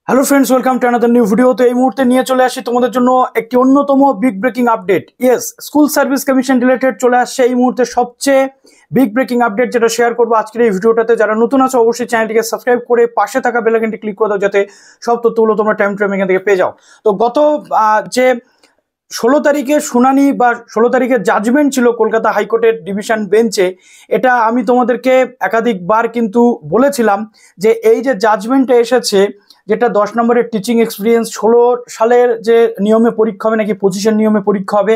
Hello friends, welcome to another new video. তো এই মুহূর্তে নিয়ে চলে আসি তোমাদের জন্য একটি অন্যতম big breaking update. Yes, school service commission related চলে আসছে এই মুহূর্তে সবচেয়ে বিগ ব্রেকিং আপডেট, যেটা শেয়ার করবো আজকের এই ভিডিওটাতে। যারা নতুন আছে অবশ্যই চ্যানেলটিকে সাবস্ক্রাইব করে পাশে থাকা বেল আইকনটি ক্লিক করে দাও, যাতে সব তথ্যগুলো তোমরা টাইম টু টাইম এখান থেকে পেয়ে যাও। তো গত যে 16 তারিখে শুনানি বা 16 তারিখে জাজমেন্ট ছিল কলকাতা হাইকোর্টের ডিভিশন বেঞ্চে, এটা আমি তোমাদেরকে একাধিকবার কিন্তু বলেছিলাম যে এই যে জাজমেন্টটা এসেছে, যেটা 10 নম্বরের টিচিং এক্সপিরিয়েন্স, 16 সালের যে নিয়মে পরীক্ষা হবে নাকি 25-এর নিয়মে পরীক্ষা হবে,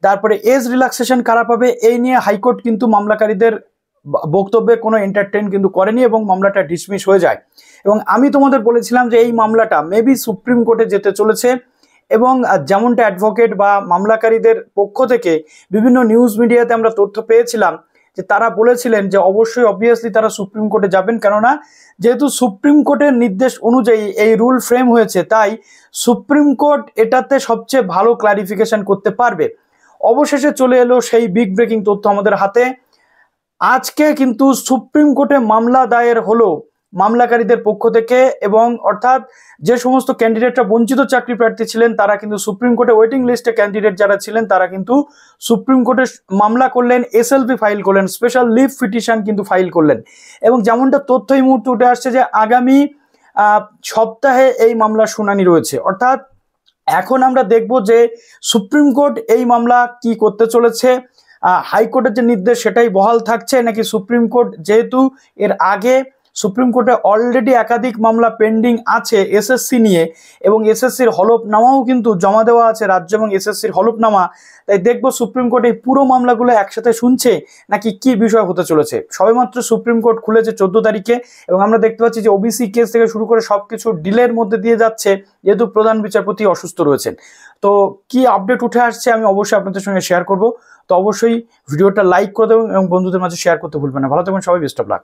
তারপরে এজ রিল্যাক্সেশন কারা পাবে, এই নিয়ে হাইকোর্ট কিন্তু মামলাকারীদের বক্তব্যে কোনো এন্টারটেইন কিন্তু করেনি এবং মামলাটা ডিসমিস হয়ে যায়। এবং আমি তোমাদের বলেছিলাম যে এই মামলাটা মেবি সুপ্রিম কোর্টে যেতে চলেছে, এবং যেমনটা অ্যাডভোকেট বা মামলাকারীদের পক্ষ থেকে বিভিন্ন নিউজ মিডিয়াতে আমরা তথ্য পেয়েছিলাম যে তারা বলেছিলেন যে অবশ্যই অবভিয়াসলি তারা সুপ্রিম কোর্টে যাবেন, কেননা যেহেতু সুপ্রিম কোর্টের নির্দেশ অনুযায়ী এই রুল ফ্রেম হয়েছে, তাই সুপ্রিম কোর্ট এটাতে সবচেয়ে ভালো ক্লারিফিকেশন করতে পারবে। অবশেষে চলে এলো সেই বিগ ব্রেকিং তথ্য আমাদের হাতে। আজকে কিন্তু সুপ্রিম কোর্টে মামলা দায়ের হলো মামলাকারীদের পক্ষ থেকে, এবং অর্থাৎ যে সমস্ত ক্যান্ডিডেটরা বঞ্চিত চাকরি প্রার্থী ছিলেন তারা কিন্তু সুপ্রিম কোর্টে ওয়েটিং লিস্টে ক্যান্ডিডেট যারা ছিলেন তারা কিন্তু সুপ্রিম কোর্টে মামলা করলেন, এসএলপি ফাইল করলেন, স্পেশাল লিভ পিটিশন কিন্তু ফাইল করলেন। এবং যেমনটা তথ্য এই মুহূর্তে উঠে আসছে যে আগামী সপ্তাহে এই মামলার শুনানি রয়েছে। অর্থাৎ এখন আমরা দেখব যে সুপ্রিম কোর্ট এই মামলা কি করতে চলেছে, হাইকোর্টের যে নির্দেশ সেটাই বহাল থাকছে, নাকি সুপ্রিম কোর্ট, যেহেতু এর আগে সুপ্রিম কোর্টে অলরেডি একাধিক মামলা পেন্ডিং আছে এসএসসি নিয়ে, এবং এসএসসির হলফনামাও কিন্তু জমা দেওয়া আছে রাজ্য এবং এসএসসির হলফনামা, তাই দেখবো সুপ্রিম কোর্ট এই পুরো মামলাগুলো একসাথে শুনছে নাকি কি বিষয় হতে চলেছে। সবেমাত্র সুপ্রিম কোর্ট খুলেছে 14 তারিখে, এবং আমরা দেখতে পাচ্ছি যে ওবিসি কেস থেকে শুরু করে সবকিছু ডিলের মধ্যে দিয়ে যাচ্ছে, যেহেতু প্রধান বিচারপতি অসুস্থ রয়েছেন। তো কি আপডেট উঠে আসছে আমি অবশ্যই আপনাদের সঙ্গে শেয়ার করব। তো অবশ্যই ভিডিওটা লাইক করে দেবেন এবং বন্ধুদের মাঝে শেয়ার করতে ভুলবেন না। ভালো থাকবেন সবাই, বেস্ট অফ লাক।